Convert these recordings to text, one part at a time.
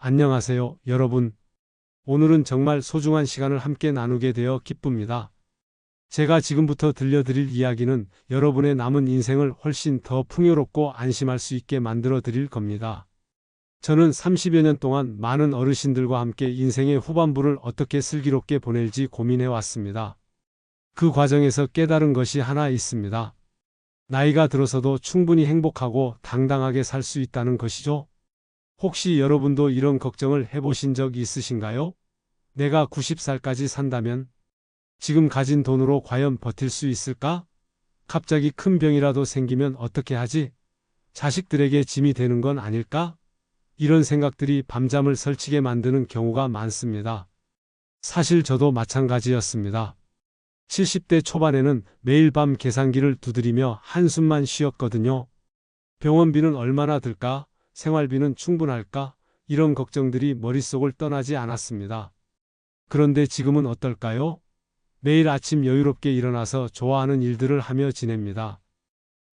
안녕하세요, 여러분. 오늘은 정말 소중한 시간을 함께 나누게 되어 기쁩니다. 제가 지금부터 들려드릴 이야기는 여러분의 남은 인생을 훨씬 더 풍요롭고 안심할 수 있게 만들어 드릴 겁니다. 저는 30여 년 동안 많은 어르신들과 함께 인생의 후반부를 어떻게 슬기롭게 보낼지 고민해 왔습니다. 그 과정에서 깨달은 것이 하나 있습니다. 나이가 들어서도 충분히 행복하고 당당하게 살 수 있다는 것이죠. 혹시 여러분도 이런 걱정을 해보신 적 있으신가요? 내가 90살까지 산다면 지금 가진 돈으로 과연 버틸 수 있을까? 갑자기 큰 병이라도 생기면 어떻게 하지? 자식들에게 짐이 되는 건 아닐까? 이런 생각들이 밤잠을 설치게 만드는 경우가 많습니다. 사실 저도 마찬가지였습니다. 70대 초반에는 매일 밤 계산기를 두드리며 한숨만 쉬었거든요. 병원비는 얼마나 들까? 생활비는 충분할까? 이런 걱정들이 머릿속을 떠나지 않았습니다. 그런데 지금은 어떨까요? 매일 아침 여유롭게 일어나서 좋아하는 일들을 하며 지냅니다.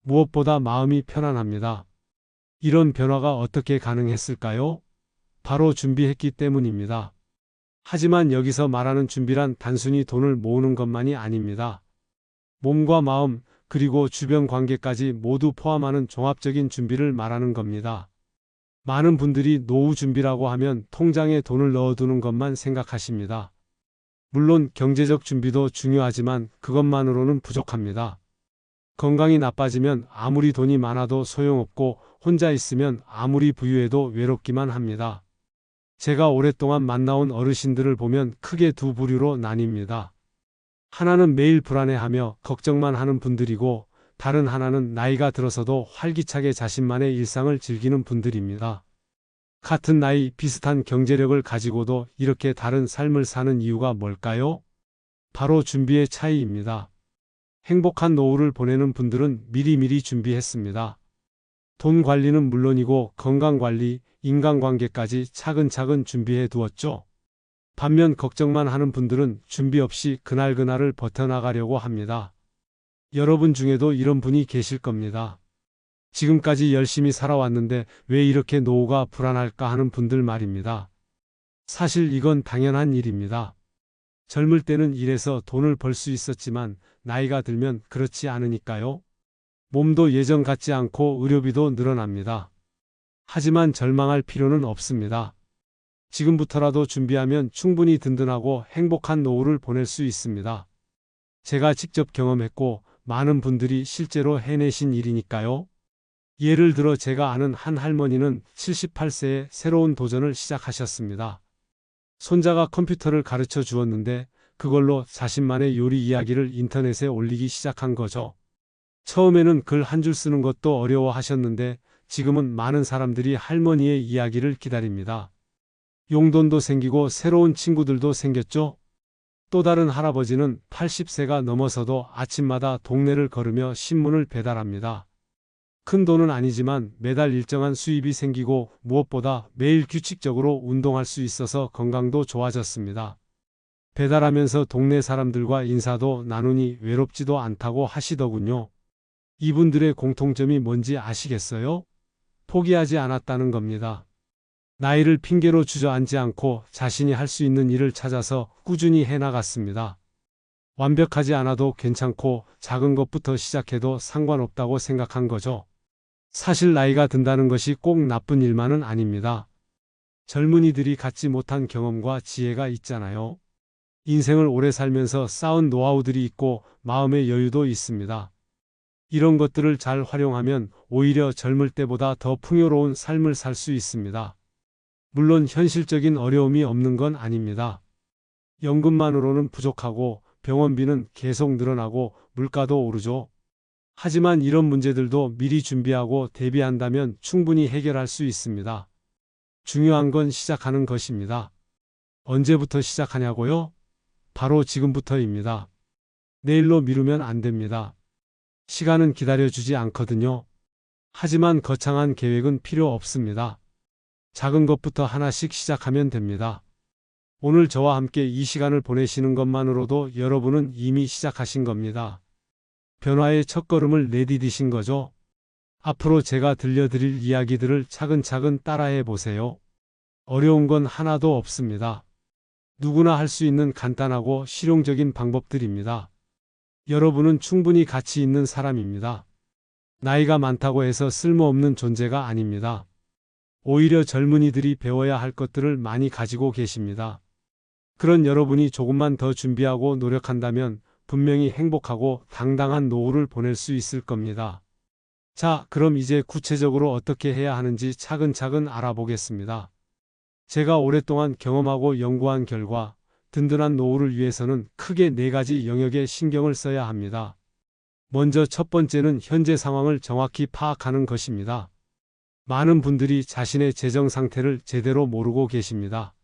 무엇보다 마음이 편안합니다. 이런 변화가 어떻게 가능했을까요? 바로 준비했기 때문입니다. 하지만 여기서 말하는 준비란 단순히 돈을 모으는 것만이 아닙니다. 몸과 마음, 그리고 주변 관계까지 모두 포함하는 종합적인 준비를 말하는 겁니다. 많은 분들이 노후 준비라고 하면 통장에 돈을 넣어두는 것만 생각하십니다. 물론 경제적 준비도 중요하지만 그것만으로는 부족합니다. 건강이 나빠지면 아무리 돈이 많아도 소용없고 혼자 있으면 아무리 부유해도 외롭기만 합니다. 제가 오랫동안 만나온 어르신들을 보면 크게 두 부류로 나뉩니다. 하나는 매일 불안해하며 걱정만 하는 분들이고 다른 하나는 나이가 들어서도 활기차게 자신만의 일상을 즐기는 분들입니다. 같은 나이, 비슷한 경제력을 가지고도 이렇게 다른 삶을 사는 이유가 뭘까요? 바로 준비의 차이입니다. 행복한 노후를 보내는 분들은 미리미리 준비했습니다. 돈 관리는 물론이고 건강관리, 인간관계까지 차근차근 준비해 두었죠. 반면 걱정만 하는 분들은 준비 없이 그날그날을 버텨나가려고 합니다. 여러분 중에도 이런 분이 계실 겁니다. 지금까지 열심히 살아왔는데 왜 이렇게 노후가 불안할까 하는 분들 말입니다. 사실 이건 당연한 일입니다. 젊을 때는 일해서 돈을 벌 수 있었지만 나이가 들면 그렇지 않으니까요. 몸도 예전 같지 않고 의료비도 늘어납니다. 하지만 절망할 필요는 없습니다. 지금부터라도 준비하면 충분히 든든하고 행복한 노후를 보낼 수 있습니다. 제가 직접 경험했고 많은 분들이 실제로 해내신 일이니까요. 예를 들어 제가 아는 한 할머니는 78세에 새로운 도전을 시작하셨습니다. 손자가 컴퓨터를 가르쳐 주었는데 그걸로 자신만의 요리 이야기를 인터넷에 올리기 시작한 거죠. 처음에는 글 한 줄 쓰는 것도 어려워하셨는데 지금은 많은 사람들이 할머니의 이야기를 기다립니다. 용돈도 생기고 새로운 친구들도 생겼죠. 또 다른 할아버지는 80세가 넘어서도 아침마다 동네를 걸으며 신문을 배달합니다. 큰 돈은 아니지만 매달 일정한 수입이 생기고 무엇보다 매일 규칙적으로 운동할 수 있어서 건강도 좋아졌습니다. 배달하면서 동네 사람들과 인사도 나누니 외롭지도 않다고 하시더군요. 이분들의 공통점이 뭔지 아시겠어요? 포기하지 않았다는 겁니다. 나이를 핑계로 주저앉지 않고 자신이 할 수 있는 일을 찾아서 꾸준히 해나갔습니다. 완벽하지 않아도 괜찮고 작은 것부터 시작해도 상관없다고 생각한 거죠. 사실 나이가 든다는 것이 꼭 나쁜 일만은 아닙니다. 젊은이들이 갖지 못한 경험과 지혜가 있잖아요. 인생을 오래 살면서 쌓은 노하우들이 있고 마음의 여유도 있습니다. 이런 것들을 잘 활용하면 오히려 젊을 때보다 더 풍요로운 삶을 살 수 있습니다. 물론 현실적인 어려움이 없는 건 아닙니다. 연금만으로는 부족하고 병원비는 계속 늘어나고 물가도 오르죠. 하지만 이런 문제들도 미리 준비하고 대비한다면 충분히 해결할 수 있습니다. 중요한 건 시작하는 것입니다. 언제부터 시작하냐고요? 바로 지금부터입니다. 내일로 미루면 안 됩니다. 시간은 기다려주지 않거든요. 하지만 거창한 계획은 필요 없습니다. 작은 것부터 하나씩 시작하면 됩니다. 오늘 저와 함께 이 시간을 보내시는 것만으로도 여러분은 이미 시작하신 겁니다. 변화의 첫걸음을 내디디신 거죠. 앞으로 제가 들려드릴 이야기들을 차근차근 따라해 보세요. 어려운 건 하나도 없습니다. 누구나 할 수 있는 간단하고 실용적인 방법들입니다. 여러분은 충분히 가치 있는 사람입니다. 나이가 많다고 해서 쓸모없는 존재가 아닙니다. 오히려 젊은이들이 배워야 할 것들을 많이 가지고 계십니다. 그런 여러분이 조금만 더 준비하고 노력한다면 분명히 행복하고 당당한 노후를 보낼 수 있을 겁니다. 자, 그럼 이제 구체적으로 어떻게 해야 하는지 차근차근 알아보겠습니다. 제가 오랫동안 경험하고 연구한 결과 든든한 노후를 위해서는 크게 4가지 영역에 신경을 써야 합니다. 먼저 첫 번째는 현재 상황을 정확히 파악하는 것입니다. 많은 분들이 자신의 재정 상태를 제대로 모르고 계십니다.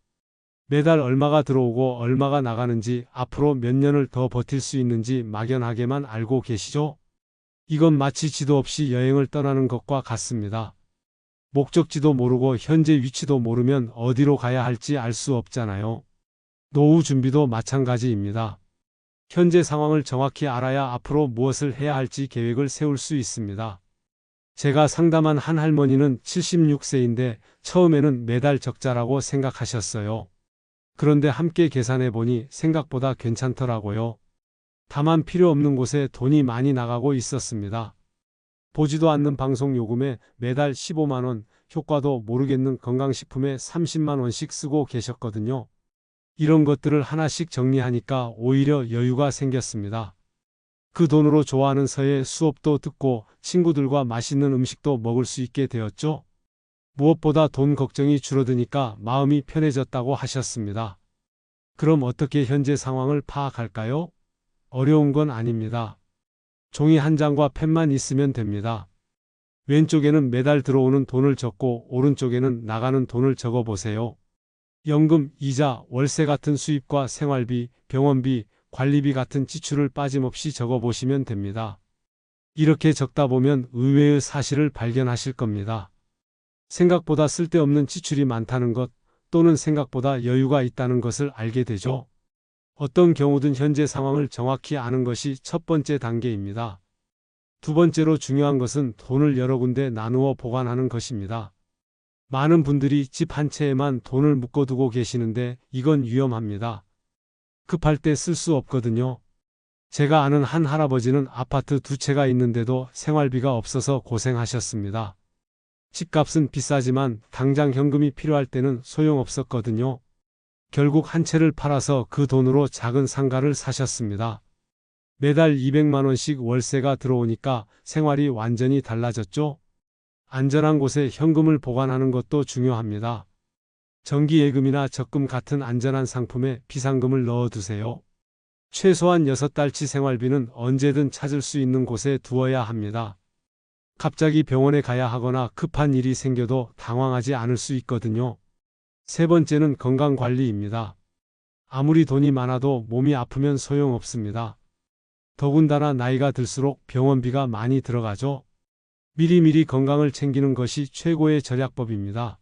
매달 얼마가 들어오고 얼마가 나가는지, 앞으로 몇 년을 더 버틸 수 있는지 막연하게만 알고 계시죠? 이건 마치 지도 없이 여행을 떠나는 것과 같습니다. 목적지도 모르고 현재 위치도 모르면 어디로 가야 할지 알 수 없잖아요. 노후 준비도 마찬가지입니다. 현재 상황을 정확히 알아야 앞으로 무엇을 해야 할지 계획을 세울 수 있습니다. 제가 상담한 한 할머니는 76세인데 처음에는 매달 적자라고 생각하셨어요. 그런데 함께 계산해 보니 생각보다 괜찮더라고요. 다만 필요 없는 곳에 돈이 많이 나가고 있었습니다. 보지도 않는 방송 요금에 매달 15만 원, 효과도 모르겠는 건강식품에 30만 원씩 쓰고 계셨거든요. 이런 것들을 하나씩 정리하니까 오히려 여유가 생겼습니다. 그 돈으로 좋아하는 서예 수업도 듣고 친구들과 맛있는 음식도 먹을 수 있게 되었죠. 무엇보다 돈 걱정이 줄어드니까 마음이 편해졌다고 하셨습니다. 그럼 어떻게 현재 상황을 파악할까요? 어려운 건 아닙니다. 종이 한 장과 펜만 있으면 됩니다. 왼쪽에는 매달 들어오는 돈을 적고 오른쪽에는 나가는 돈을 적어 보세요. 연금, 이자, 월세 같은 수입과 생활비, 병원비, 관리비 같은 지출을 빠짐없이 적어 보시면 됩니다. 이렇게 적다 보면 의외의 사실을 발견하실 겁니다. 생각보다 쓸데없는 지출이 많다는 것, 또는 생각보다 여유가 있다는 것을 알게 되죠. 어떤 경우든 현재 상황을 정확히 아는 것이 첫 번째 단계입니다. 두 번째로 중요한 것은 돈을 여러 군데 나누어 보관하는 것입니다. 많은 분들이 집 한 채에만 돈을 묶어두고 계시는데 이건 위험합니다. 급할 때 쓸 수 없거든요. 제가 아는 한 할아버지는 아파트 2채가 있는데도 생활비가 없어서 고생하셨습니다. 집값은 비싸지만 당장 현금이 필요할 때는 소용없었거든요. 결국 한 채를 팔아서 그 돈으로 작은 상가를 사셨습니다. 매달 200만 원씩 월세가 들어오니까 생활이 완전히 달라졌죠. 안전한 곳에 현금을 보관하는 것도 중요합니다. 정기예금이나 적금 같은 안전한 상품에 비상금을 넣어두세요. 최소한 6달치 생활비는 언제든 찾을 수 있는 곳에 두어야 합니다. 갑자기 병원에 가야 하거나 급한 일이 생겨도 당황하지 않을 수 있거든요. 세 번째는 건강관리입니다. 아무리 돈이 많아도 몸이 아프면 소용없습니다. 더군다나 나이가 들수록 병원비가 많이 들어가죠. 미리미리 건강을 챙기는 것이 최고의 절약법입니다.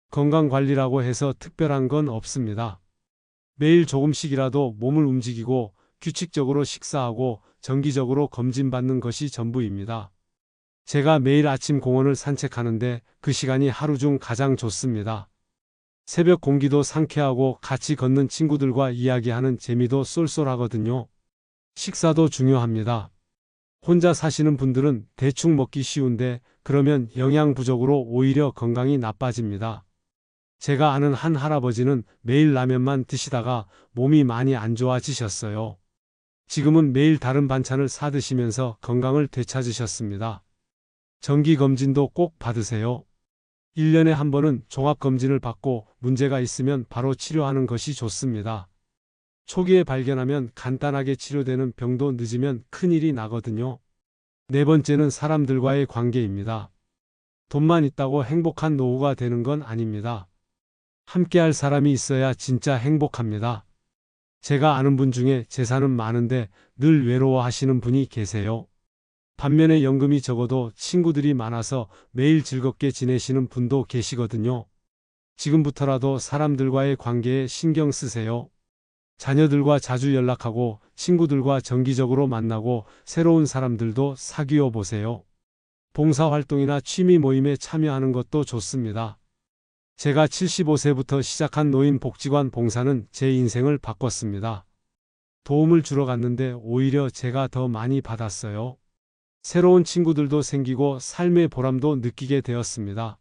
건강관리라고 해서 특별한 건 없습니다. 매일 조금씩이라도 몸을 움직이고 규칙적으로 식사하고 정기적으로 검진받는 것이 전부입니다. 제가 매일 아침 공원을 산책하는데 그 시간이 하루 중 가장 좋습니다. 새벽 공기도 상쾌하고 같이 걷는 친구들과 이야기하는 재미도 쏠쏠하거든요. 식사도 중요합니다. 혼자 사시는 분들은 대충 먹기 쉬운데 그러면 영양 부족으로 오히려 건강이 나빠집니다. 제가 아는 한 할아버지는 매일 라면만 드시다가 몸이 많이 안 좋아지셨어요. 지금은 매일 다른 반찬을 사 드시면서 건강을 되찾으셨습니다. 정기검진도 꼭 받으세요. 1년에 한 번은 종합검진을 받고 문제가 있으면 바로 치료하는 것이 좋습니다. 초기에 발견하면 간단하게 치료되는 병도 늦으면 큰일이 나거든요. 네 번째는 사람들과의 관계입니다. 돈만 있다고 행복한 노후가 되는 건 아닙니다. 함께할 사람이 있어야 진짜 행복합니다. 제가 아는 분 중에 재산은 많은데 늘 외로워하시는 분이 계세요. 반면에 연금이 적어도 친구들이 많아서 매일 즐겁게 지내시는 분도 계시거든요. 지금부터라도 사람들과의 관계에 신경 쓰세요. 자녀들과 자주 연락하고 친구들과 정기적으로 만나고 새로운 사람들도 사귀어 보세요. 봉사활동이나 취미 모임에 참여하는 것도 좋습니다. 제가 75세부터 시작한 노인복지관 봉사는 제 인생을 바꿨습니다. 도움을 주러 갔는데 오히려 제가 더 많이 받았어요. 새로운 친구들도 생기고 삶의 보람도 느끼게 되었습니다.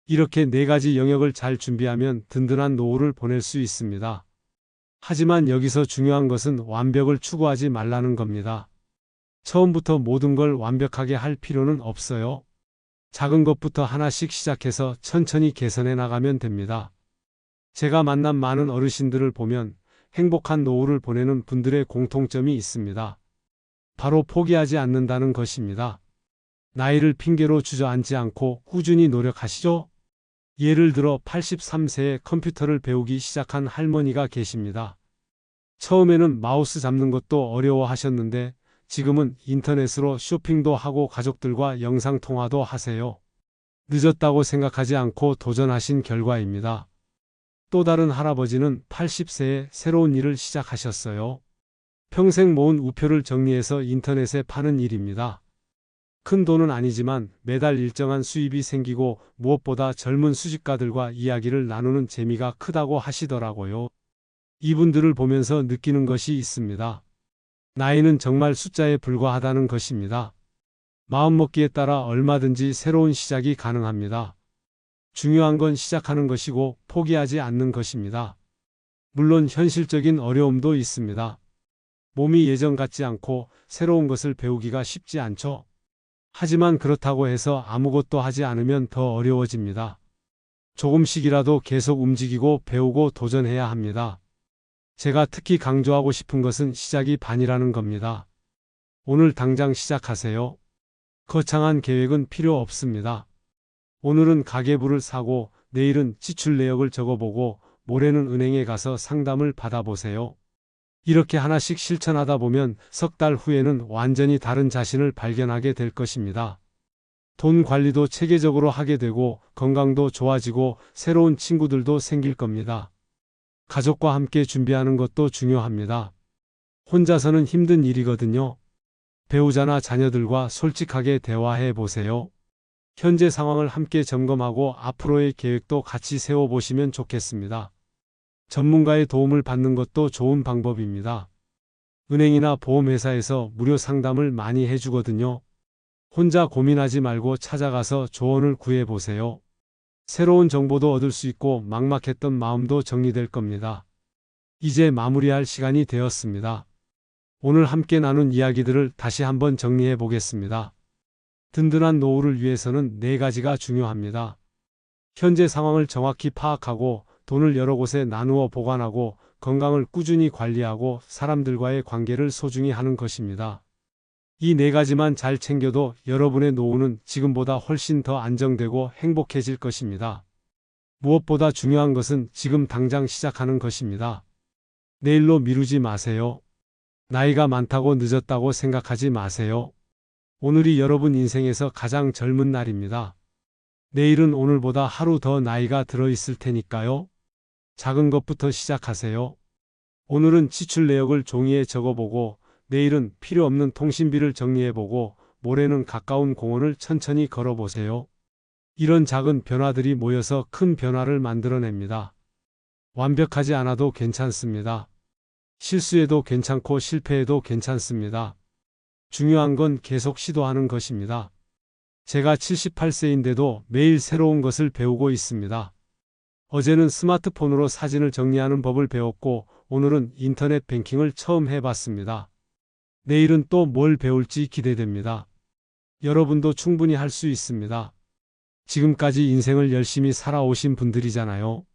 이렇게 네 가지 영역을 잘 준비하면 든든한 노후를 보낼 수 있습니다. 하지만 여기서 중요한 것은 완벽을 추구하지 말라는 겁니다. 처음부터 모든 걸 완벽하게 할 필요는 없어요. 작은 것부터 하나씩 시작해서 천천히 개선해 나가면 됩니다. 제가 만난 많은 어르신들을 보면 행복한 노후를 보내는 분들의 공통점이 있습니다. 바로 포기하지 않는다는 것입니다. 나이를 핑계로 주저앉지 않고 꾸준히 노력하시죠. 예를 들어 83세에 컴퓨터를 배우기 시작한 할머니가 계십니다. 처음에는 마우스 잡는 것도 어려워하셨는데 지금은 인터넷으로 쇼핑도 하고 가족들과 영상통화도 하세요. 늦었다고 생각하지 않고 도전하신 결과입니다. 또 다른 할아버지는 80세에 새로운 일을 시작하셨어요. 평생 모은 우표를 정리해서 인터넷에 파는 일입니다. 큰 돈은 아니지만 매달 일정한 수입이 생기고 무엇보다 젊은 수집가들과 이야기를 나누는 재미가 크다고 하시더라고요. 이분들을 보면서 느끼는 것이 있습니다. 나이는 정말 숫자에 불과하다는 것입니다. 마음먹기에 따라 얼마든지 새로운 시작이 가능합니다. 중요한 건 시작하는 것이고 포기하지 않는 것입니다. 물론 현실적인 어려움도 있습니다. 몸이 예전 같지 않고 새로운 것을 배우기가 쉽지 않죠. 하지만 그렇다고 해서 아무것도 하지 않으면 더 어려워집니다. 조금씩이라도 계속 움직이고 배우고 도전해야 합니다. 제가 특히 강조하고 싶은 것은 시작이 반이라는 겁니다. 오늘 당장 시작하세요. 거창한 계획은 필요 없습니다. 오늘은 가계부를 사고 내일은 지출 내역을 적어보고 모레는 은행에 가서 상담을 받아보세요. 이렇게 하나씩 실천하다 보면 석 달 후에는 완전히 다른 자신을 발견하게 될 것입니다. 돈 관리도 체계적으로 하게 되고 건강도 좋아지고 새로운 친구들도 생길 겁니다. 가족과 함께 준비하는 것도 중요합니다. 혼자서는 힘든 일이거든요. 배우자나 자녀들과 솔직하게 대화해 보세요. 현재 상황을 함께 점검하고 앞으로의 계획도 같이 세워보시면 좋겠습니다. 전문가의 도움을 받는 것도 좋은 방법입니다. 은행이나 보험회사에서 무료 상담을 많이 해주거든요. 혼자 고민하지 말고 찾아가서 조언을 구해보세요. 새로운 정보도 얻을 수 있고 막막했던 마음도 정리될 겁니다. 이제 마무리할 시간이 되었습니다. 오늘 함께 나눈 이야기들을 다시 한번 정리해 보겠습니다. 든든한 노후를 위해서는 네 가지가 중요합니다. 현재 상황을 정확히 파악하고 돈을 여러 곳에 나누어 보관하고 건강을 꾸준히 관리하고 사람들과의 관계를 소중히 하는 것입니다. 이 네 가지만 잘 챙겨도 여러분의 노후는 지금보다 훨씬 더 안정되고 행복해질 것입니다. 무엇보다 중요한 것은 지금 당장 시작하는 것입니다. 내일로 미루지 마세요. 나이가 많다고 늦었다고 생각하지 마세요. 오늘이 여러분 인생에서 가장 젊은 날입니다. 내일은 오늘보다 하루 더 나이가 들어 있을 테니까요. 작은 것부터 시작하세요. 오늘은 지출 내역을 종이에 적어보고 내일은 필요 없는 통신비를 정리해보고 모레는 가까운 공원을 천천히 걸어보세요. 이런 작은 변화들이 모여서 큰 변화를 만들어냅니다. 완벽하지 않아도 괜찮습니다. 실수해도 괜찮고 실패해도 괜찮습니다. 중요한 건 계속 시도하는 것입니다. 제가 78세인데도 매일 새로운 것을 배우고 있습니다. 어제는 스마트폰으로 사진을 정리하는 법을 배웠고 오늘은 인터넷 뱅킹을 처음 해봤습니다. 내일은 또 뭘 배울지 기대됩니다. 여러분도 충분히 할 수 있습니다. 지금까지 인생을 열심히 살아오신 분들이잖아요.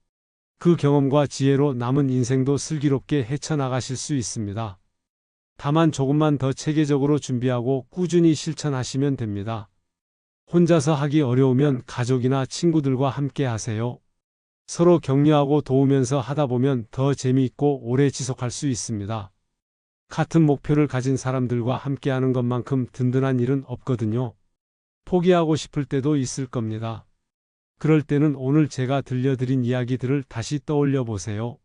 그 경험과 지혜로 남은 인생도 슬기롭게 헤쳐나가실 수 있습니다. 다만 조금만 더 체계적으로 준비하고 꾸준히 실천하시면 됩니다. 혼자서 하기 어려우면 가족이나 친구들과 함께 하세요. 서로 격려하고 도우면서 하다 보면 더 재미있고 오래 지속할 수 있습니다. 같은 목표를 가진 사람들과 함께하는 것만큼 든든한 일은 없거든요. 포기하고 싶을 때도 있을 겁니다. 그럴 때는 오늘 제가 들려드린 이야기들을 다시 떠올려 보세요.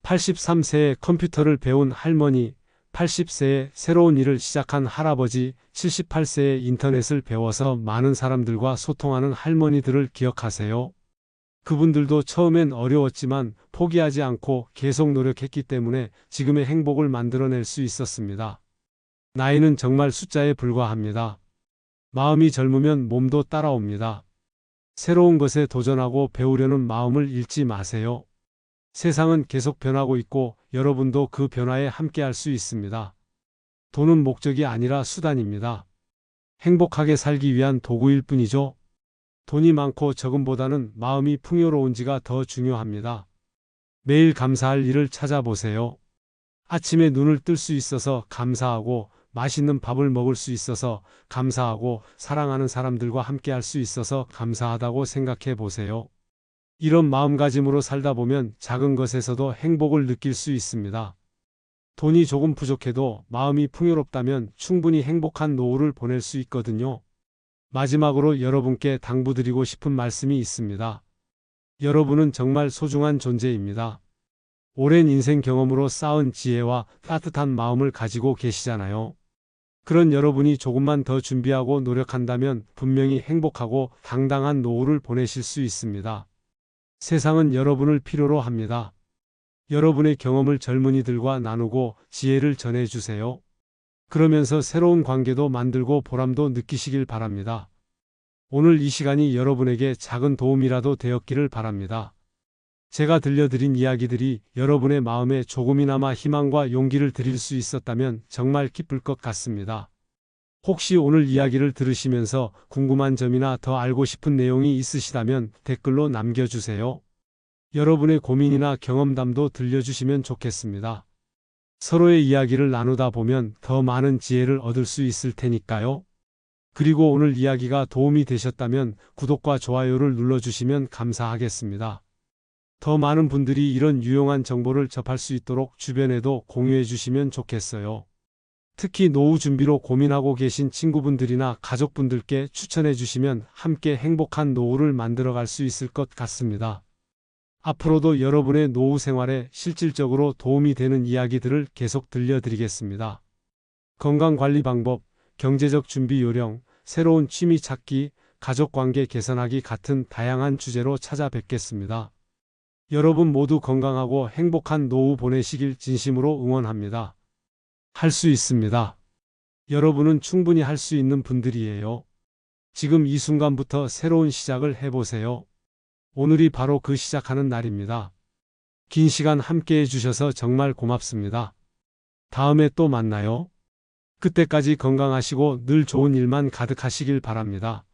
83세에 컴퓨터를 배운 할머니, 80세에 새로운 일을 시작한 할아버지, 78세에 인터넷을 배워서 많은 사람들과 소통하는 할머니들을 기억하세요. 그분들도 처음엔 어려웠지만 포기하지 않고 계속 노력했기 때문에 지금의 행복을 만들어낼 수 있었습니다. 나이는 정말 숫자에 불과합니다. 마음이 젊으면 몸도 따라옵니다. 새로운 것에 도전하고 배우려는 마음을 잃지 마세요. 세상은 계속 변하고 있고 여러분도 그 변화에 함께할 수 있습니다. 돈은 목적이 아니라 수단입니다. 행복하게 살기 위한 도구일 뿐이죠. 돈이 많고 적음보다는 마음이 풍요로운지가 더 중요합니다. 매일 감사할 일을 찾아보세요. 아침에 눈을 뜰 수 있어서 감사하고, 맛있는 밥을 먹을 수 있어서 감사하고, 사랑하는 사람들과 함께 할 수 있어서 감사하다고 생각해 보세요. 이런 마음가짐으로 살다 보면 작은 것에서도 행복을 느낄 수 있습니다. 돈이 조금 부족해도 마음이 풍요롭다면 충분히 행복한 노후를 보낼 수 있거든요. 마지막으로 여러분께 당부드리고 싶은 말씀이 있습니다. 여러분은 정말 소중한 존재입니다. 오랜 인생 경험으로 쌓은 지혜와 따뜻한 마음을 가지고 계시잖아요. 그런 여러분이 조금만 더 준비하고 노력한다면 분명히 행복하고 당당한 노후를 보내실 수 있습니다. 세상은 여러분을 필요로 합니다. 여러분의 경험을 젊은이들과 나누고 지혜를 전해주세요. 그러면서 새로운 관계도 만들고 보람도 느끼시길 바랍니다. 오늘 이 시간이 여러분에게 작은 도움이라도 되었기를 바랍니다. 제가 들려드린 이야기들이 여러분의 마음에 조금이나마 희망과 용기를 드릴 수 있었다면 정말 기쁠 것 같습니다. 혹시 오늘 이야기를 들으시면서 궁금한 점이나 더 알고 싶은 내용이 있으시다면 댓글로 남겨주세요. 여러분의 고민이나 경험담도 들려주시면 좋겠습니다. 서로의 이야기를 나누다 보면 더 많은 지혜를 얻을 수 있을 테니까요. 그리고 오늘 이야기가 도움이 되셨다면 구독과 좋아요를 눌러주시면 감사하겠습니다. 더 많은 분들이 이런 유용한 정보를 접할 수 있도록 주변에도 공유해 주시면 좋겠어요. 특히 노후 준비로 고민하고 계신 친구분들이나 가족분들께 추천해 주시면 함께 행복한 노후를 만들어갈 수 있을 것 같습니다. 앞으로도 여러분의 노후 생활에 실질적으로 도움이 되는 이야기들을 계속 들려드리겠습니다. 건강관리 방법, 경제적 준비 요령, 새로운 취미 찾기, 가족관계 개선하기 같은 다양한 주제로 찾아뵙겠습니다. 여러분 모두 건강하고 행복한 노후 보내시길 진심으로 응원합니다. 할 수 있습니다. 여러분은 충분히 할 수 있는 분들이에요. 지금 이 순간부터 새로운 시작을 해보세요. 오늘이 바로 그 시작하는 날입니다. 긴 시간 함께 해주셔서 정말 고맙습니다. 다음에 또 만나요. 그때까지 건강하시고 늘 좋은 일만 가득하시길 바랍니다.